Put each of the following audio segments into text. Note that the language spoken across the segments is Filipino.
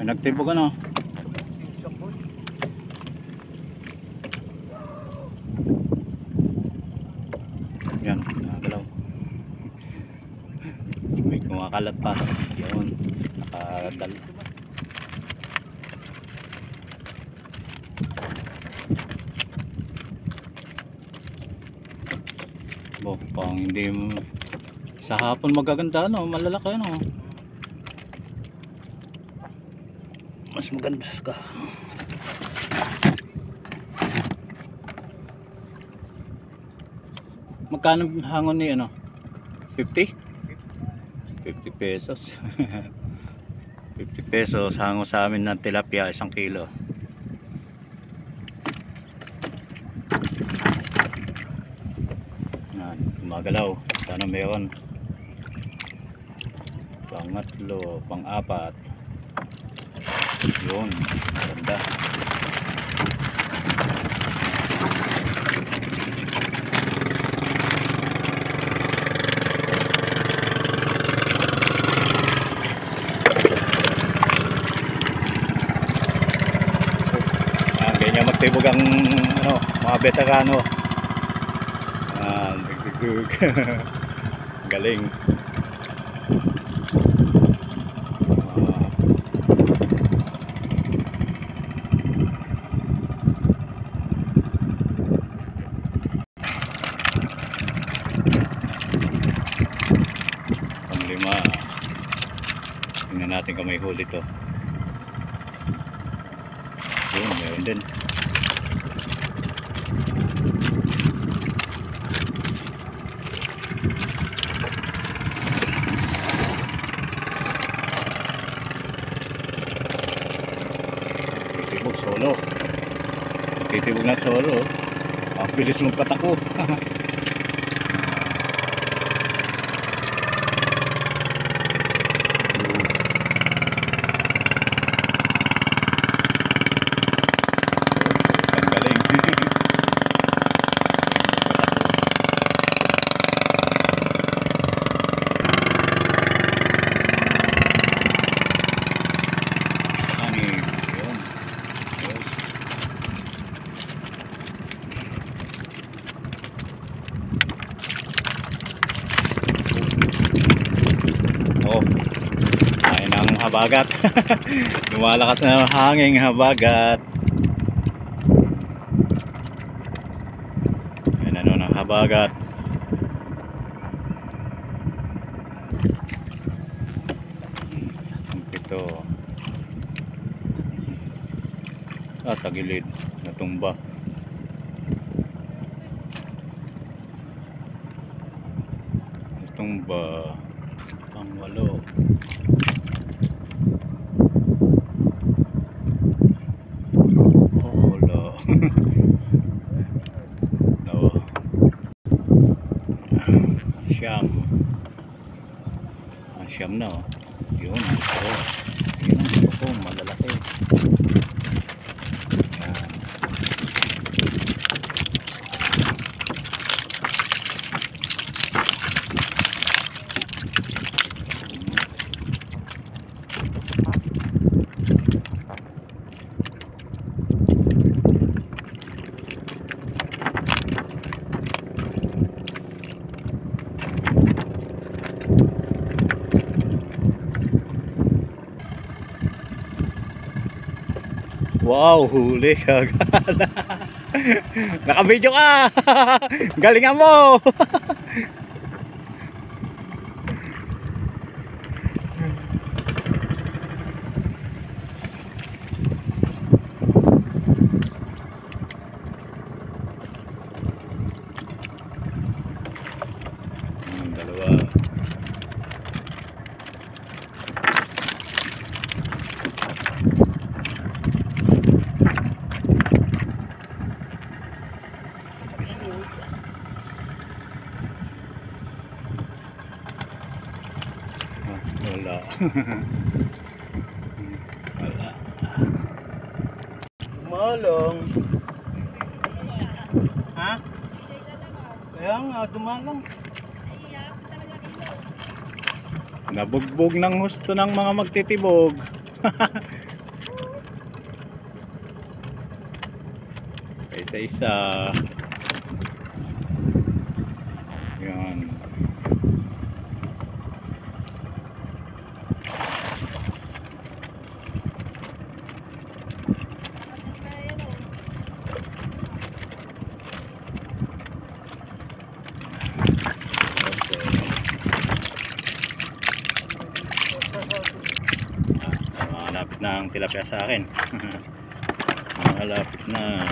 Ay, nagtibog ano. Yan, nagalaw. May kumakalat pa. Yun, nakadal. Bo, pang hindi sa hapon magaganda no, malalaki ano. Mas maganda ka. Magkano hangon ni ano? 50? 50 pesos. 50 pesos hango sa amin ng tilapia 1 kilo. Yan, gumagalaw. Sana meron. Pangatlo, pang-apat. Yun, ganda. Ganyan magtibog ang ano, mga veterano. Galing. Panglima. Tingnan natin kung may huli to. Yun, meron din. Titibog solo. Titibog na solo. Ang bilis mong patakbo. Ay ng habagat. Lumalakas na ng hanging habagat. Ayan ano ng habagat. Ito. Tagilid. Natumba. Natumba. Pang-walo. Wala. No. Siyam. Ang siyam na oh. Yun. Oh. Yun ang gusto ko. Malalaki. Yan. Wow, huli kagad. Naka-video ka. Galingan mo. Dalawa. Wala. Wala. Malong. Ha? Kaya nga, dumalang. Nabugbog ng husto ng mga magtitibog. isa-isa. Yan. Malapit na ang tilapia sa akin. Malapit na.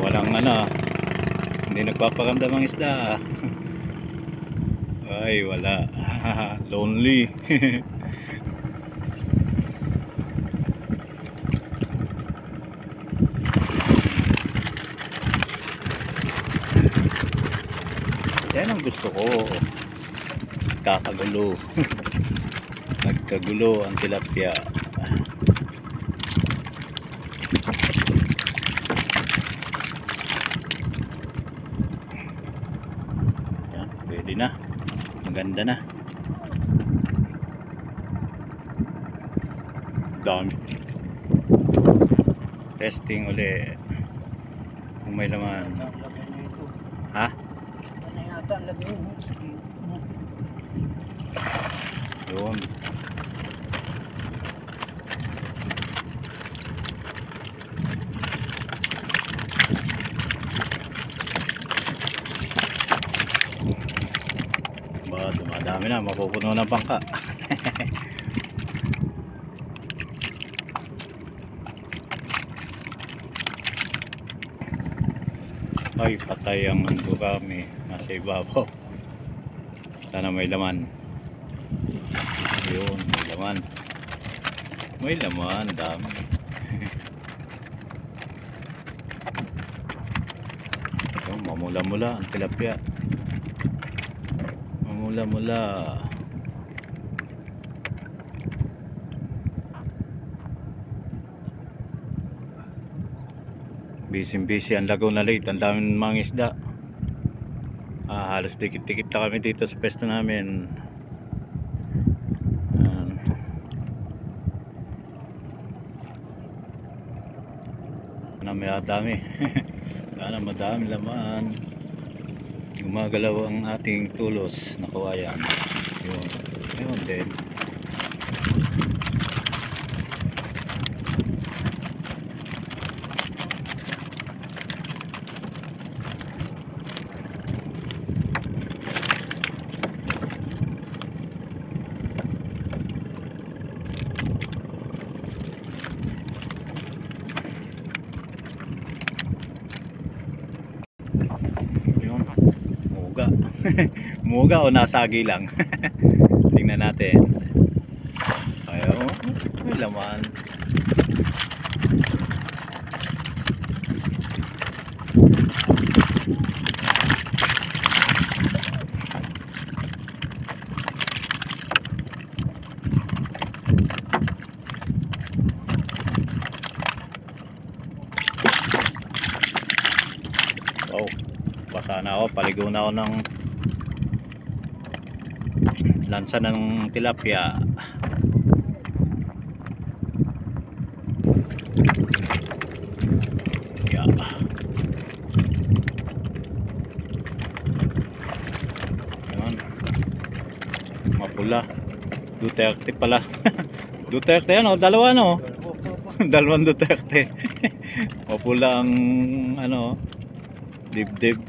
Walang hindi nagpaparamdam ang isda. Ay, wala. Lonely. Yan ang gusto ko. Kakagulo. Nagkagulo ang tilapia. Yan, pwede na. Maganda na. Dami. Testing ulit. Kung may laman. Ha? Yun. Ba, dumadami na, mapupuno ng bangka. Ay, patay ang gugami nasa ibabaw. Sana may laman. Yun, may laman. May laman, dami. Yun, mamula-mula ang tilapia. Mamula-mula. Busy ang Laguna Lake. Ang daming mga isda. Halos dikit-dikit na kami dito sa pwesto namin. Sana may dami. Sana madami laman. Gumagalaw ang ating tulos na kawayan. Yun. Yun din. Muga o nasagi lang. Tingnan natin. Ayaw, may laman. Oh, basa na ako, paligo na ako ng lansa ng tilapia. Yeah. Yan. Mapula. Duterte pala. Duterte yan, dalawa no. Dalawang Duterte. Mapula ang dibdib.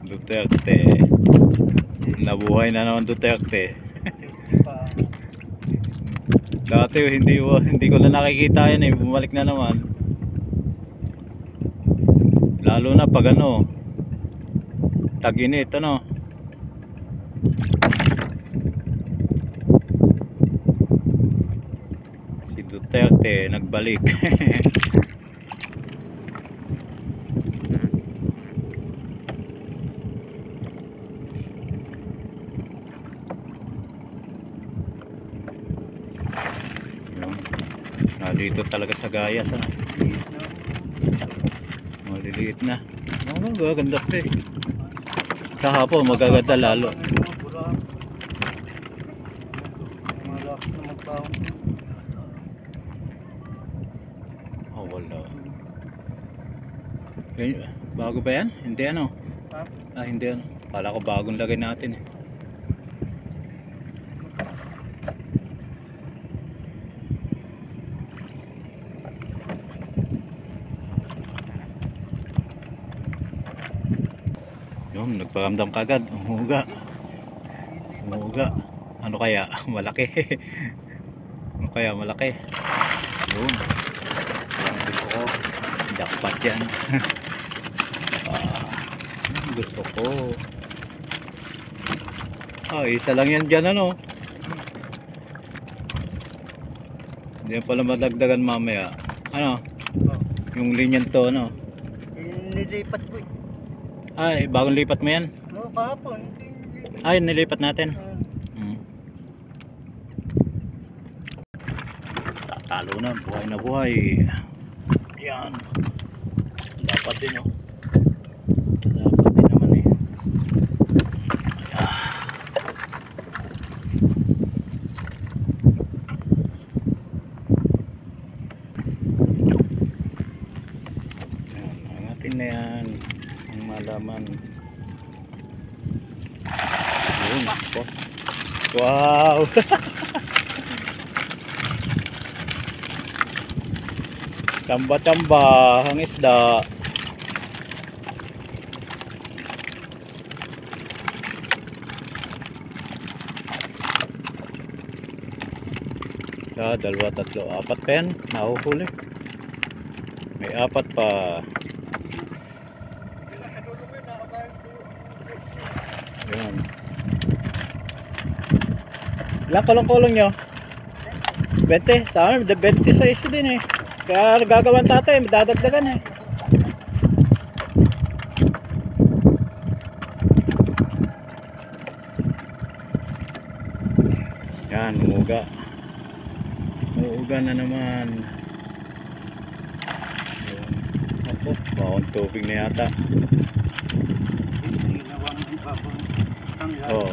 Duterte. Nabuhay na naman Duterte. Dati hindi ko na nakikita yan bumalik na naman. Lalo na pag tag-init si Duterte nagbalik. Dito talaga sa gaya Maliliit na. Oo, magaganda pa eh. Kahapon magaganda lalo. Oh, wala. Bago ba yan? Hindi ano? Hindi ano. Kala ko bagong lagay natin eh. Yun, nagparamdam kagad. Umuga. Ano kaya? Malaki. Ano kaya? Malaki. Yun. Gusto ko. Jackpot yan. Gusto ko. Isa lang yan dyan ano. Hindi yan pala madagdagan mamaya. Ano? Yung linyan to ano? Nilipat ko eh. Bagong lipat mo yan? Oo, kahapon. Nilipat natin. Tatalo na, buhay na buhay. Yan. Dapat din oh. Dapat din naman eh. Angatin na yan. Ang malaman. Yun. Wow. Tamba-tamba ang isda. Dalawa, tatlo, apat pa yan. Nahuhuli. May apat pa. Yan. Ilang kulong-kulong nyo? 20? Sa amin, 26 din eh. Kaya gagawan tatay, dadagdagan eh. Yan, umuga. Umuga na naman. Ako, bawang tubig na yata. Oo.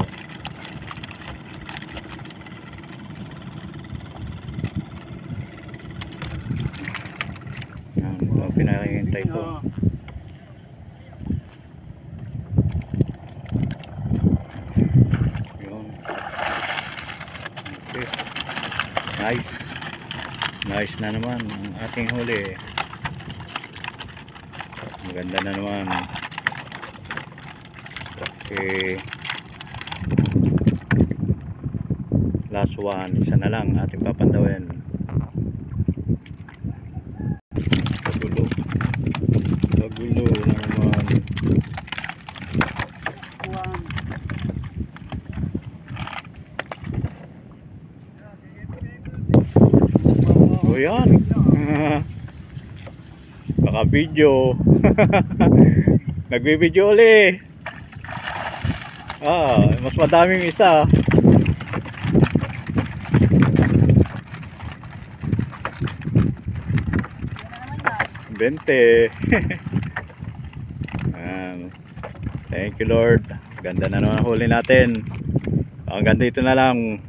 Pinakihintay ko. Yun. Okay. Nice na naman ang ating huli. Maganda na naman. Okay. Last one. Isa na lang ating papandawin. Gulo naman. O yan. Baka video. Nagbibideo ulit. Mas madaming isa. Bente. Thank you Lord. Ganda na naman huli natin. Hanggang dito na lang.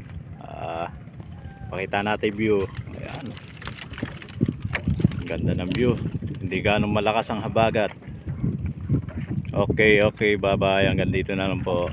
Pakita natin view. Ayan. Ganda ng view. Hindi ganong malakas ang habagat. Okay, bye bye. Hanggang dito na lang po.